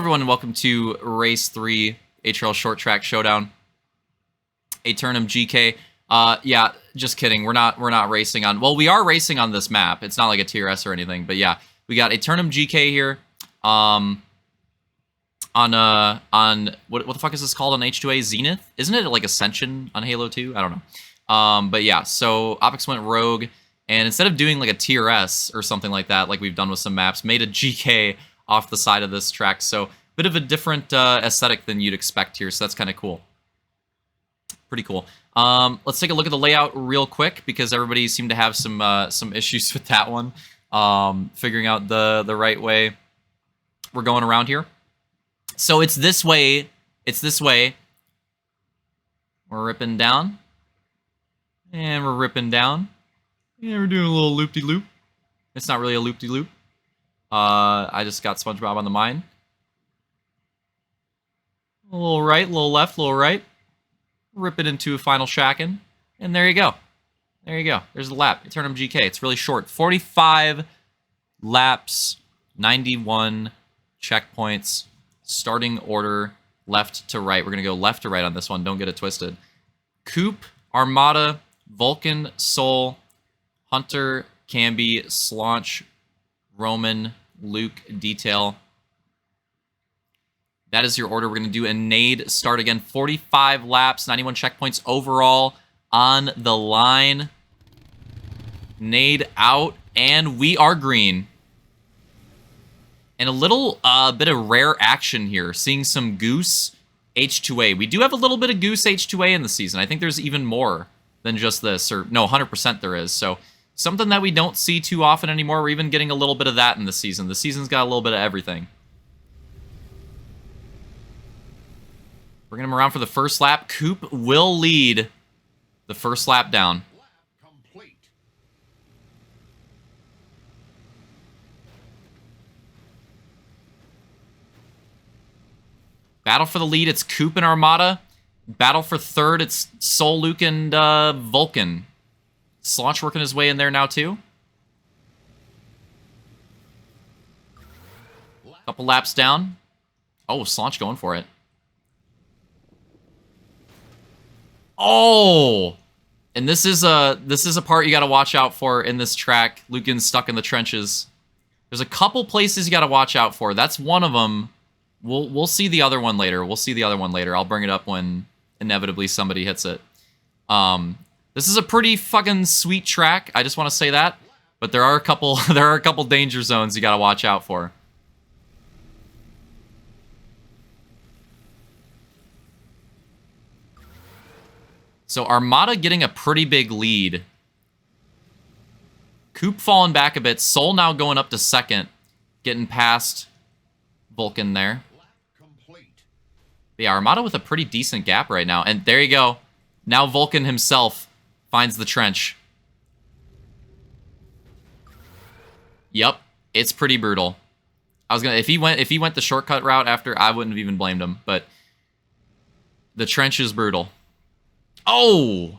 everyone, and welcome to Race 3 HRL Short Track Showdown. Aeternum GK. Yeah, just kidding. We're not racing on. Well, we are racing on this map. It's not like a tier S or anything, but yeah, we got Aeternum GK here. On what the fuck is this called on H2A? Zenith? Isn't it like Ascension on Halo 2? I don't know. But yeah, so Opix went rogue, and instead of doing like a tier S or something like that, like we've done with some maps, made a GK off the side of this track. So bit of a different aesthetic than you'd expect here. So that's kind of cool. Pretty cool. Let's take a look at the layout real quick because everybody seemed to have some issues with that one. Figuring out the right way we're going around here. So it's this way. It's this way. We're ripping down. And we're ripping down. Yeah, we're doing a little loop-de-loop. It's not really a loop-de-loop. I just got SpongeBob on the mind. A little right, a little left, a little right. Rip it into a final shackin'. And there you go. There you go. There's the lap. Aeternum GK. It's really short. 45 laps, 91 checkpoints. Starting order left to right. We're going to go left to right on this one. Don't get it twisted. Coop, Armada, Vulcan, Soul, Hunter, Camby, Slaunch, Roman, Luke, Detail. That is your order. We're going to do a nade. Start again. 45 laps, 91 checkpoints overall on the line. Nade out, and we are green. And a little bit of rare action here. Seeing some Goose H2A. We do have a little bit of Goose H2A in the season. I think there's even more than just this. Or no, 100% there is. So something that we don't see too often anymore. We're even getting a little bit of that in the season. The season's got a little bit of everything. Bringing him around for the first lap. Coop will lead the first lap down. Lap complete. Battle for the lead, it's Coop and Armada. Battle for third, it's Soul, Luke, and Vulcan. Slaunch working his way in there now, too. Couple laps down. Oh, Slaunch going for it. Oh! And this is a part you got to watch out for in this track. Lucan's stuck in the trenches. There's a couple places you got to watch out for. That's one of them. We'll see the other one later. We'll see the other one later. I'll bring it up when inevitably somebody hits it. This is a pretty fucking sweet track. I just want to say that. But there are a couple danger zones you got to watch out for. So Armada getting a pretty big lead. Coop falling back a bit. Soul now going up to second. Getting past Vulcan there. But yeah, Armada with a pretty decent gap right now. And there you go. Now Vulcan himself finds the trench. Yep, it's pretty brutal. I was gonna if he went the shortcut route after, I wouldn't have even blamed him. But the trench is brutal. Oh!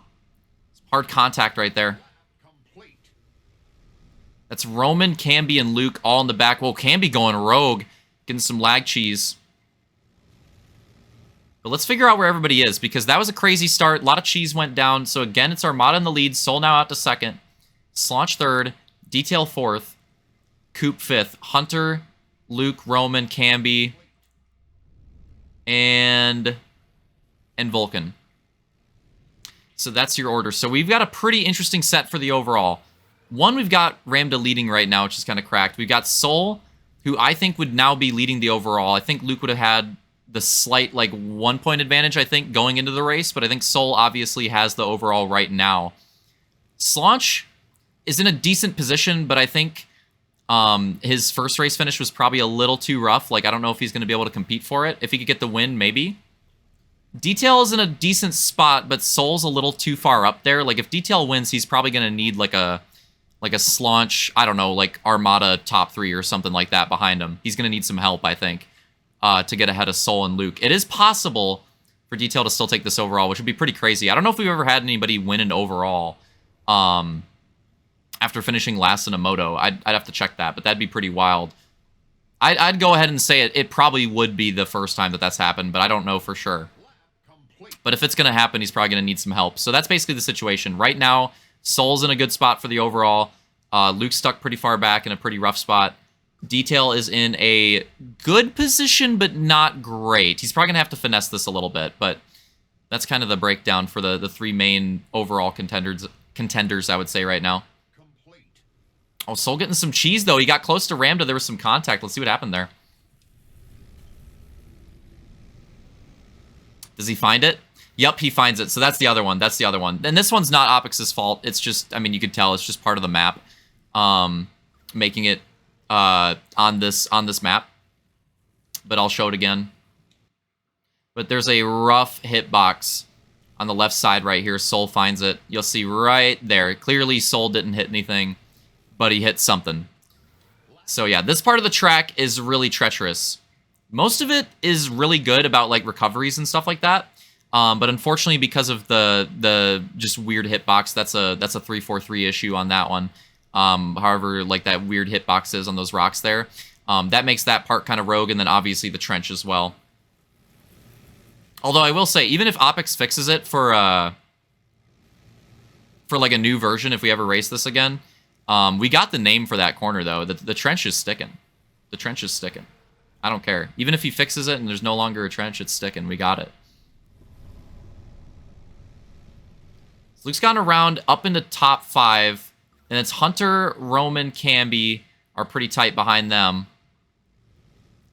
Hard contact right there. That's Roman, Camby, and Luke all in the back. Whoa, Camby going rogue. Getting some lag cheese. But let's figure out where everybody is, because that was a crazy start. A lot of cheese went down. So again, it's Armada in the lead. Soul now out to second. Slaunch third. Detail fourth. Coop fifth. Hunter, Luke, Roman, Camby, and Vulcan. So that's your order. So we've got a pretty interesting set for the overall. One, we've got Ramda leading right now, which is kind of cracked. We've got Soul, who I think would now be leading the overall. I think Luke would have had the slight, like, 1 point advantage, I think, going into the race, but I think Soul obviously has the overall right now. Slaunch is in a decent position, but I think his first race finish was probably a little too rough. Like, I don't know if he's going to be able to compete for it. If he could get the win, maybe. Detail is in a decent spot, but Soul's a little too far up there. Like, if Detail wins, he's probably going to need, like a Slaunch, I don't know, like Armada top 3 or something like that behind him. He's going to need some help, I think, to get ahead of Soul and Luke. It is possible for Detail to still take this overall, which would be pretty crazy. I don't know if we've ever had anybody win an overall after finishing last in a moto. I'd have to check that, but that'd be pretty wild. I'd go ahead and say it probably would be the first time that that's happened, but I don't know for sure. But if it's going to happen, he's probably going to need some help. So that's basically the situation. Right now, Soul's in a good spot for the overall. Luke's stuck pretty far back in a pretty rough spot. Detail is in a good position, but not great. He's probably going to have to finesse this a little bit, but that's kind of the breakdown for the three main overall contenders, I would say, right now. Oh, Soul getting some cheese, though. He got close to Ramda. There was some contact. Let's see what happened there. Does he find it? Yep, he finds it. So that's the other one. That's the other one. And this one's not Opix's fault. It's just, I mean, you could tell it's just part of the map. Making it on this map. But I'll show it again. But there's a rough hitbox on the left side right here. Soul finds it. You'll see right there. Clearly, Soul didn't hit anything, but he hit something. So yeah, this part of the track is really treacherous. Most of it is really good about like recoveries and stuff like that. But unfortunately, because of the just weird hitbox, that's a 3-4-3 issue on that one. However, like that weird hitbox is on those rocks there, that makes that part kind of rogue, and then obviously the trench as well. Although I will say, even if Opix fixes it for like a new version, if we ever race this again, we got the name for that corner though. The trench is sticking. The trench is sticking. I don't care. Even if he fixes it and there's no longer a trench, it's sticking. We got it. So Luke's gotten around up into top 5, and it's Hunter, Roman, Camby are pretty tight behind them.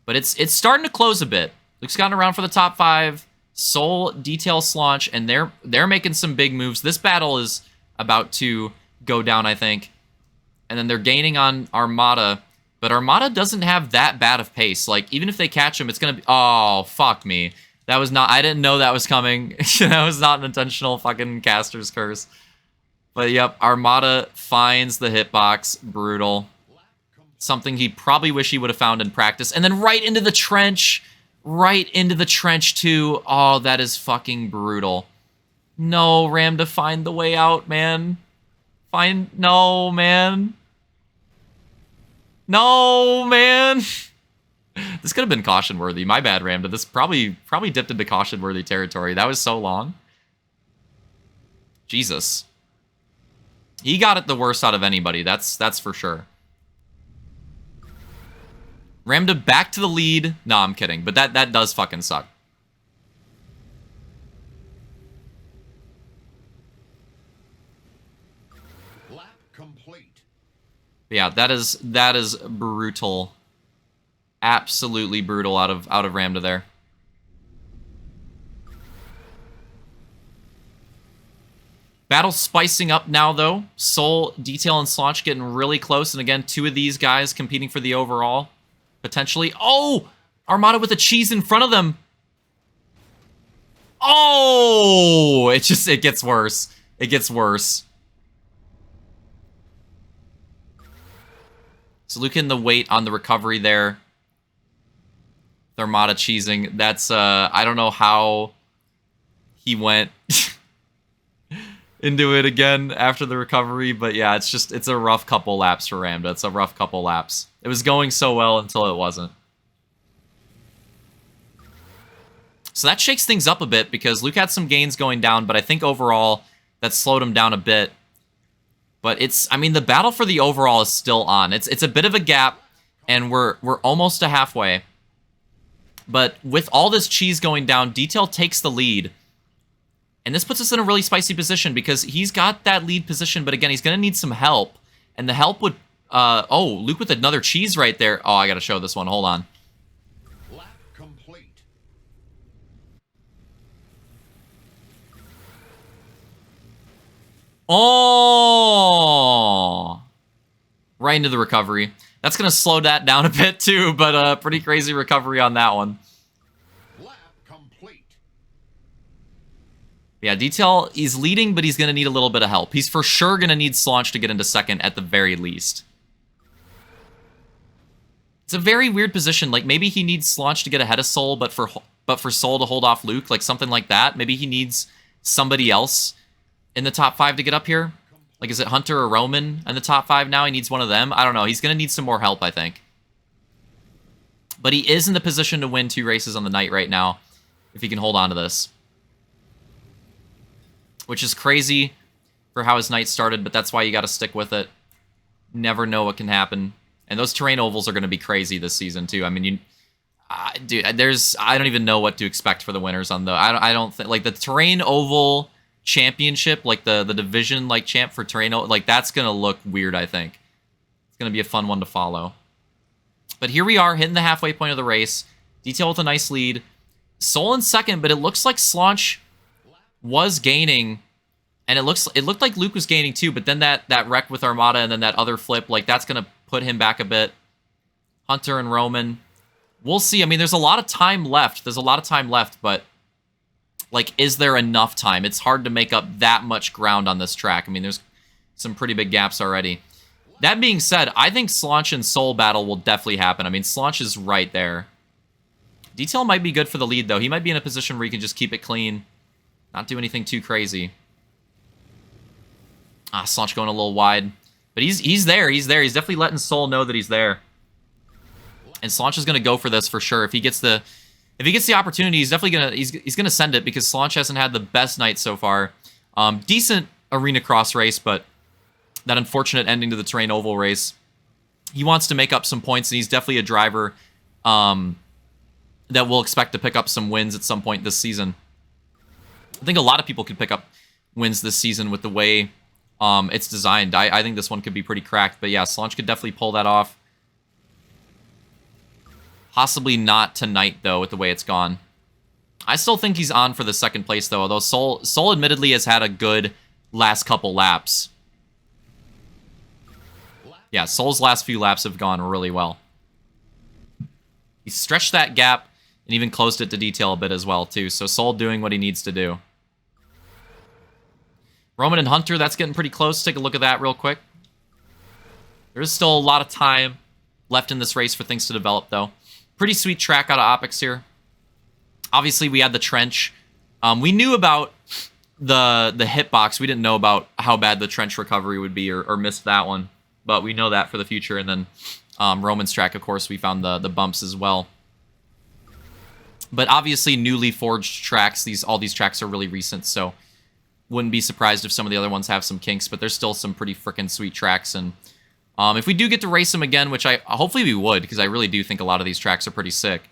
But it's starting to close a bit. Luke's gotten around for the top 5. Soul, Detail, Slaunch, and they're making some big moves. This battle is about to go down, I think. And then they're gaining on Armada. But Armada doesn't have that bad of pace. Like, even if they catch him, it's going to be... Oh, fuck me. That was not... I didn't know that was coming. That was not an intentional fucking caster's curse. But, yep, Armada finds the hitbox. Brutal. Something he probably wish he would have found in practice. And then right into the trench. Right into the trench, too. Oh, that is fucking brutal. No, Ramda, find the way out, man. No, man. No, man. This could have been caution-worthy. My bad, Ramda. This probably dipped into caution-worthy territory. That was so long. Jesus. He got it the worst out of anybody. That's for sure. Ramda back to the lead. No, I'm kidding. But that does fucking suck. Yeah, that is brutal. Absolutely brutal out of Ramda there. Battle spicing up now, though. Soul, Detail, and Slaunch getting really close. And again, 2 of these guys competing for the overall. Potentially. Oh! Armada with a cheese in front of them. Oh! It gets worse. It gets worse. So Luke in the weight on the recovery there. The Armada cheesing. That's, I don't know how he went into it again after the recovery, but yeah, it's a rough couple laps for Ramda. It's a rough couple laps. It was going so well until it wasn't. So that shakes things up a bit because Luke had some gains going down, but I think overall that slowed him down a bit. But I mean, the battle for the overall is still on. It's a bit of a gap, and we're almost to halfway. But with all this cheese going down, Detail takes the lead. And this puts us in a really spicy position because he's got that lead position, but again, he's going to need some help. And the help would... oh, Luke with another cheese right there. Oh, I got to show this one. Hold on. Lap complete. Oh! Right into the recovery. That's going to slow that down a bit too, but pretty crazy recovery on that one. Lap complete. Yeah, Detail, he's leading, but he's going to need a little bit of help. He's for sure going to need Slaunch to get into second at the very least. It's a very weird position. Like, maybe he needs Slaunch to get ahead of Soul, but for Soul to hold off Luke, like something like that. Maybe he needs somebody else in the top 5 to get up here. Like, is it Hunter or Roman in the top 5 now? He needs one of them. I don't know. He's going to need some more help, I think. But he is in the position to win 2 races on the night right now, if he can hold on to this. Which is crazy for how his night started, but that's why you got to stick with it. Never know what can happen. And those terrain ovals are going to be crazy this season, too. I mean, dude, I don't even know what to expect for the winners on the... I don't think... Like, the terrain oval championship, like the division, like, champ for terrain oval, like, that's going to look weird, I think. It's going to be a fun one to follow. But here we are, hitting the halfway point of the race. Detail with a nice lead. Soul in second, but it looks like Slaunch was gaining, and it looked like Luke was gaining too, but then that wreck with Armada and then that other flip, like, that's going to put him back a bit. Hunter and Roman. We'll see. I mean, there's a lot of time left. But, like, is there enough time? It's hard to make up that much ground on this track. I mean, there's some pretty big gaps already. That being said, I think Slaunch and Soul battle will definitely happen. I mean, Slaunch is right there. Detail might be good for the lead, though. He might be in a position where he can just keep it clean. Not do anything too crazy. Slaunch going a little wide. But he's there. He's definitely letting Soul know that he's there. And Slaunch is going to go for this for sure. If he gets the opportunity, he's definitely going to he's going to send it, because Slaunch hasn't had the best night so far. Decent arena cross race, but that unfortunate ending to the terrain oval race. He wants to make up some points, and he's definitely a driver that we'll expect to pick up some wins at some point this season. I think a lot of people could pick up wins this season with the way it's designed. I think this one could be pretty cracked, but yeah, Slaunch could definitely pull that off. Possibly not tonight, though, with the way it's gone. I still think he's on for the second place, though, although Soul admittedly has had a good last couple laps. Yeah, Soul's last few laps have gone really well. He stretched that gap and even closed it to Detail a bit as well, too. So Soul doing what he needs to do. Roman and Hunter, that's getting pretty close. Take a look at that real quick. There is still a lot of time left in this race for things to develop, though. Pretty sweet track out of Opix here. Obviously, we had the trench. We knew about the hitbox. We didn't know about how bad the trench recovery would be, or missed that one. But we know that for the future. And then Roman's track, of course, we found the bumps as well. But obviously, newly forged tracks. All these tracks are really recent, so wouldn't be surprised if some of the other ones have some kinks. But there's still some pretty freaking sweet tracks. And if we do get to race them again, which hopefully we would, because I really do think a lot of these tracks are pretty sick.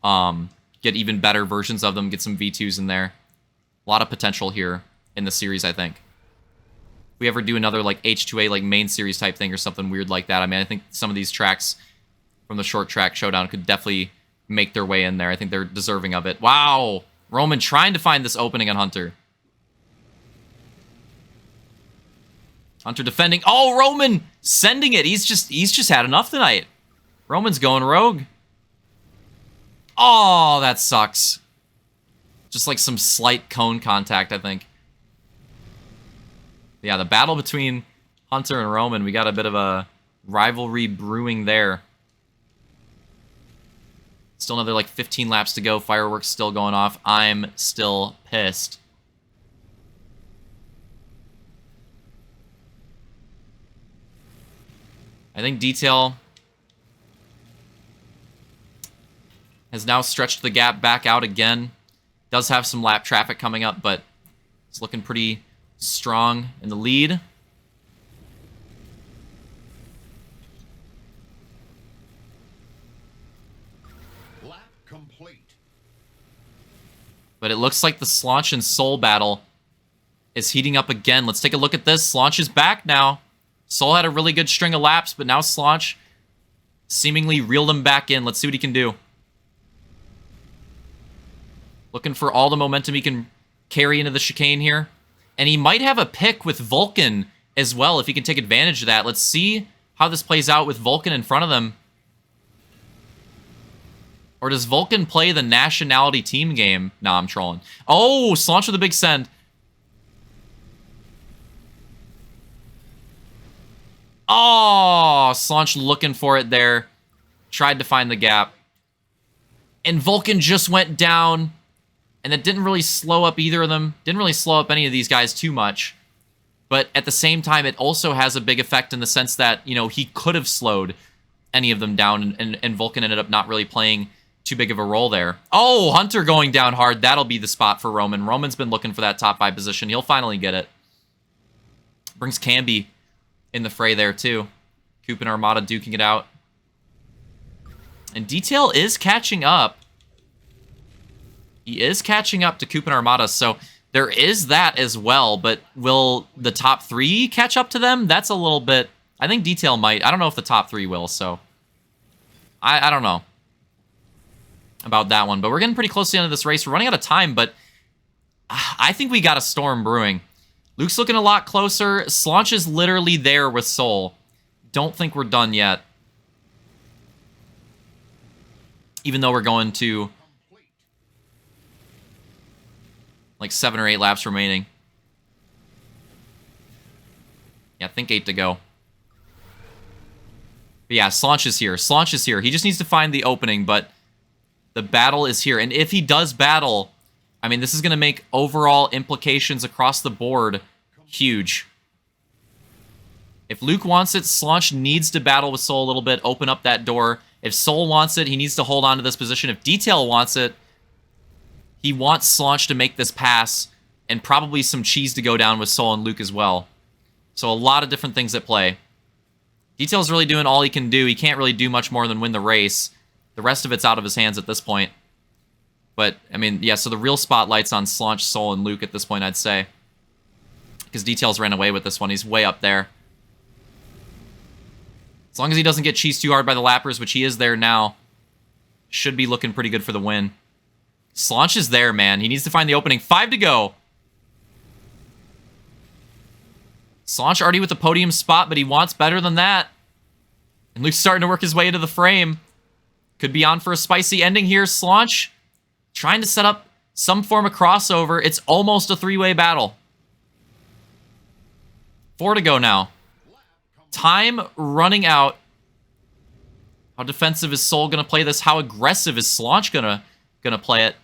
Get even better versions of them. Get some V2s in there. A lot of potential here in the series, I think. If we ever do another like H2A like main series type thing or something weird like that, I mean, I think some of these tracks from the short track Showdown could definitely make their way in there. I think they're deserving of it. Wow! Roman trying to find this opening on Hunter. Hunter defending. Oh, Roman sending it. He's just had enough tonight. Roman's going rogue. Oh, that sucks. Just like some slight cone contact, I think. Yeah, the battle between Hunter and Roman, we got a bit of a rivalry brewing there. Still another like 15 laps to go. Fireworks still going off. I'm still pissed. I think Detail has now stretched the gap back out again. Does have some lap traffic coming up, but it's looking pretty strong in the lead. Lap complete. But it looks like the Slaunch and Soul battle is heating up again. Let's take a look at this. Slaunch is back now. Soul had a really good string of laps, but now Slaunch seemingly reeled him back in. Let's see what he can do. Looking for all the momentum he can carry into the chicane here. And he might have a pick with Vulcan as well, if he can take advantage of that. Let's see how this plays out with Vulcan in front of them. Or does Vulcan play the nationality team game? Nah, I'm trolling. Oh, Slaunch with a big send. Oh, Slaunch looking for it there. Tried to find the gap. And Vulcan just went down. And it didn't really slow up either of them. Didn't really slow up any of these guys too much. But at the same time, it also has a big effect in the sense that, you know, he could have slowed any of them down, and Vulcan ended up not really playing too big of a role there. Oh, Hunter going down hard. That'll be the spot for Roman. Roman's been looking for that top 5 position. He'll finally get it. Brings Camby in the fray there, too. Coop and Armada duking it out. And Detail is catching up. He is catching up to Coop and Armada, so there is that as well, but will the top 3 catch up to them? That's a little bit... I think Detail might. I don't know if the top 3 will, so... I don't know about that one, but we're getting pretty close to the end of this race. We're running out of time, but I think we got a storm brewing. Luke's looking a lot closer. Slaunch is literally there with Soul. Don't think we're done yet. Even though we're going to like 7 or 8 laps remaining. Yeah, I think 8 to go. But yeah, Slaunch is here. Slaunch is here. He just needs to find the opening, but the battle is here. And if he does battle, I mean, this is going to make overall implications across the board huge. If Luke wants it, Slaunch needs to battle with Soul a little bit, open up that door. If Soul wants it, he needs to hold on to this position. If Detail wants it, he wants Slaunch to make this pass, and probably some cheese to go down with Soul and Luke as well. So a lot of different things at play. Detail's really doing all he can do. He can't really do much more than win the race. The rest of it's out of his hands at this point. But, I mean, yeah, so the real spotlight's on Slaunch, Soul, and Luke at this point, I'd say. Because Detail's ran away with this one. He's way up there. As long as he doesn't get cheesed too hard by the lappers, which he is there now, should be looking pretty good for the win. Slaunch is there, man. He needs to find the opening. 5 to go. Slaunch already with the podium spot, but he wants better than that. And Luke's starting to work his way into the frame. Could be on for a spicy ending here. Slaunch trying to set up some form of crossover. It's almost a 3-way battle. 4 to go now. Time running out. How defensive is Soul going to play this? How aggressive is Slaunch gonna play it?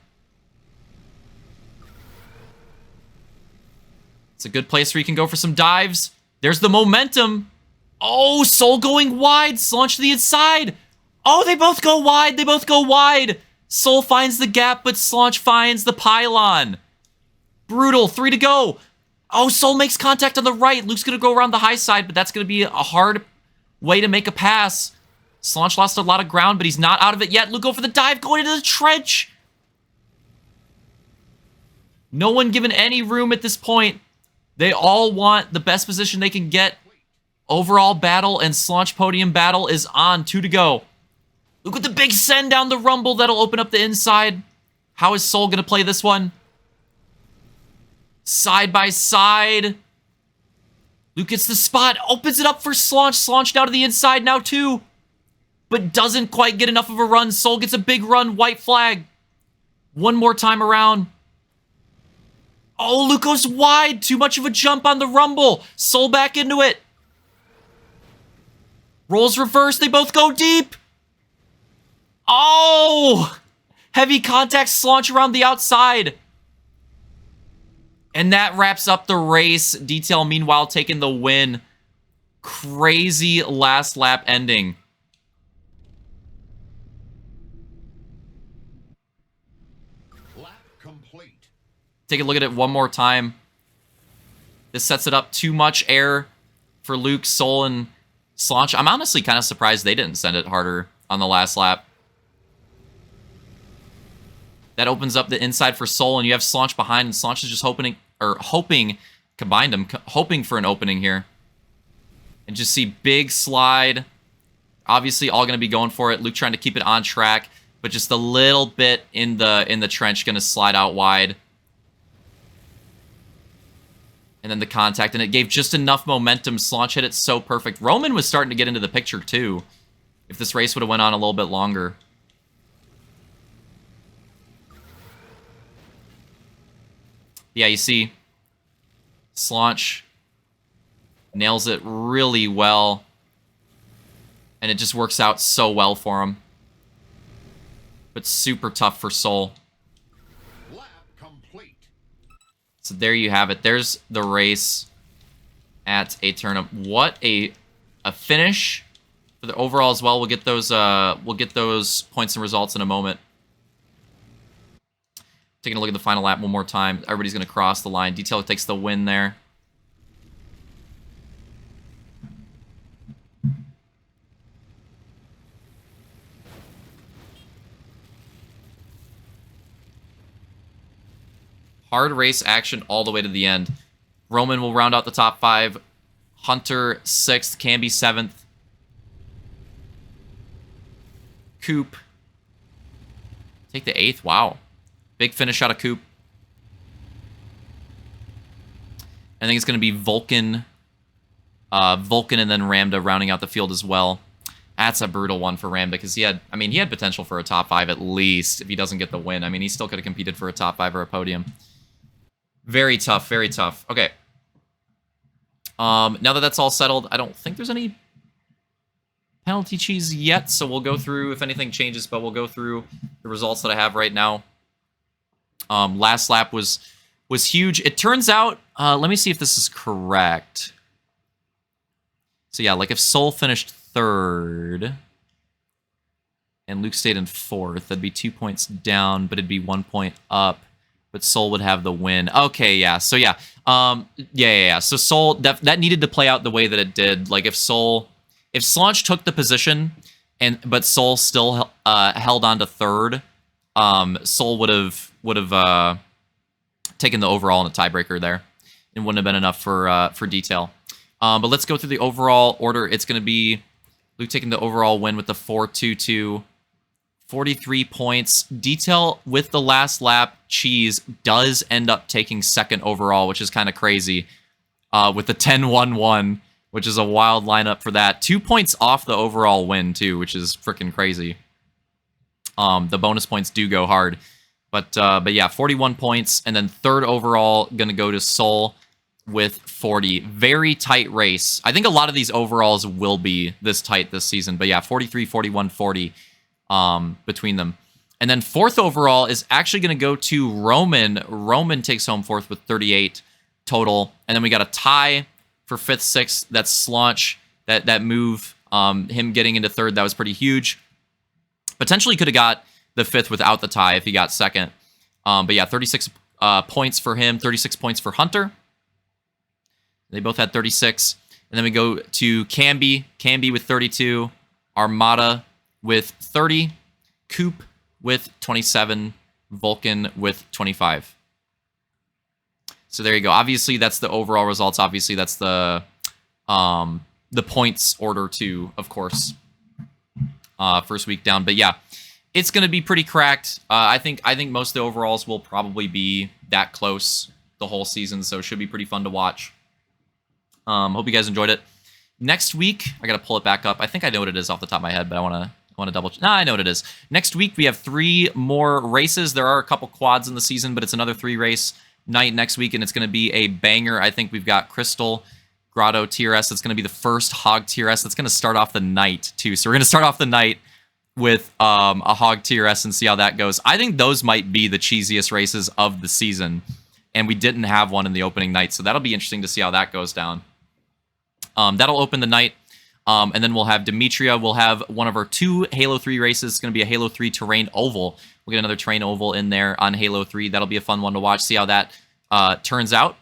It's a good place where you can go for some dives. There's the momentum. Oh, Soul going wide. Slaunch to the inside. Oh, they both go wide. They both go wide. Soul finds the gap, but Slaunch finds the pylon. Brutal. 3 to go. Oh, Soul makes contact on the right. Luke's going to go around the high side, but that's going to be a hard way to make a pass. Slaunch lost a lot of ground, but he's not out of it yet. Luke go for the dive, going into the trench. No one given any room at this point. They all want the best position they can get. Overall battle and Slaunch podium battle is on. 2 to go. Luke with the big send down the rumble. That'll open up the inside. How is Soul going to play this one? Side by side. Luke gets the spot. Opens it up for Slaunch. Slaunch now to the inside now too. But doesn't quite get enough of a run. Soul gets a big run. White flag. One more time around. Oh, Luke goes wide. Too much of a jump on the rumble. Soul back into it. Rolls reverse. They both go deep. Oh! Heavy contact. Slaunch around the outside. And that wraps up the race. Detail, meanwhile, taking the win. Crazy last lap ending. Lap complete. Take a look at it one more time. This sets it up. Too much air for Luke, Soul, and Slaunch. I'm honestly kind of surprised they didn't send it harder on the last lap. That opens up the inside for Soul, and you have Slaunch behind, and Slaunch is just hoping for an opening here. And just see big slide. Obviously, all going to be going for it. Luke trying to keep it on track, but just a little bit in the trench, going to slide out wide. And then the contact, and it gave just enough momentum. Slaunch hit it so perfect. Roman was starting to get into the picture too, if this race would have went on a little bit longer. Yeah, you see, Slaunch nails it really well, and it just works out so well for him. But super tough for Soul. Lap complete. So there you have it. There's the race at Aeternum. What a finish for the overall as well. We'll get those points and results in a moment. Taking a look at the final lap one more time. Everybody's going to cross the line. Detail takes the win there. Hard race action all the way to the end. Roman will round out the top 5. Hunter 6th. Camby 7th. Coop. Take the 8th. Wow. Big finish out of Coop. I think it's going to be Vulcan. Vulcan and then Ramda rounding out the field as well. That's a brutal one for Ramda because he had potential for a top 5 at least if he doesn't get the win. I mean, he still could have competed for a top 5 or a podium. Very tough, very tough. Okay. Now that that's all settled, I don't think there's any penalty cheese yet, so we'll go through if anything changes, but we'll go through the results that I have right now. Last lap was huge. It turns out, let me see if this is correct. So yeah, like if Soul finished 3rd and Luke stayed in 4th, that'd be 2 points down, but it'd be 1 point up. But Soul would have the win. Okay, yeah. So yeah, yeah. So Soul that needed to play out the way that it did. Like if Slaunch took the position, but Soul still held on to 3rd, Soul would have taken the overall in a tiebreaker there. It wouldn't have been enough for Detail. But let's go through the overall order. It's going to be Luke taking the overall win with the 4-2-2. 43 points. Detail with the last lap. Cheese does end up taking 2nd overall, which is kind of crazy. With the 10-1-1, which is a wild lineup for that. 2 points off the overall win, too, which is freaking crazy. The bonus points do go hard. But yeah, 41 points. And then 3rd overall, going to go to Soul with 40. Very tight race. I think a lot of these overalls will be this tight this season. But yeah, 43, 41, 40. Between them. And then 4th overall is actually going to go to Roman. Roman takes home 4th with 38 total. And then we got a tie for 5th, 6th. That's Slaunch. That move, him getting into 3rd, that was pretty huge. Potentially could have got the 5th without the tie if he got 2nd. But yeah, 36 points for him, 36 points for Hunter. They both had 36. And then we go to Camby. Camby with 32. Armada with 30, Coop with 27, Vulcan with 25. So there you go. Obviously, that's the overall results. Obviously, that's the points order too, of course. First week down, but yeah, it's going to be pretty cracked. I think most of the overalls will probably be that close the whole season, so it should be pretty fun to watch. Hope you guys enjoyed it. Next week, I got to pull it back up. I think I know what it is off the top of my head, but I want to double check. I know what it is. Next week, we have 3 more races. There are a couple quads in the season, but it's another 3-race night next week, and it's going to be a banger. I think we've got Crystal Grotto TRS. That's going to be the first Hog TRS. That's going to start off the night, too. So we're going to start off the night with a Hog TRS and see how that goes. I think those might be the cheesiest races of the season, and we didn't have one in the opening night, so that'll be interesting to see how that goes down. That'll open the night. And then we'll have Demetria. We'll have one of our 2 Halo 3 races. It's going to be a Halo 3 terrain oval. We'll get another terrain oval in there on Halo 3. That'll be a fun one to watch, see how that turns out.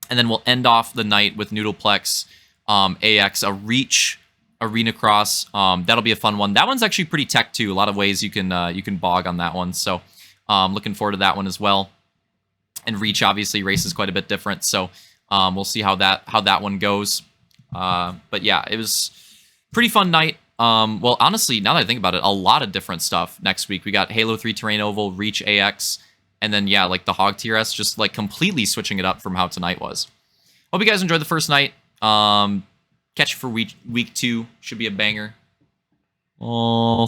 And then we'll end off the night with Noodleplex, AX, a Reach Arena Cross. That'll be a fun one. That one's actually pretty tech too. A lot of ways you can bog on that one. So looking forward to that one as well. And Reach obviously races quite a bit different. So we'll see how that one goes. But yeah, it was pretty fun night. Well, honestly, now that I think about it, a lot of different stuff next week. We got Halo 3 Terrain Oval, Reach AX, and then, yeah, like the Hog TRS, just like completely switching it up from how tonight was. Hope you guys enjoyed the first night. Catch you for week 2. Should be a banger. Oh.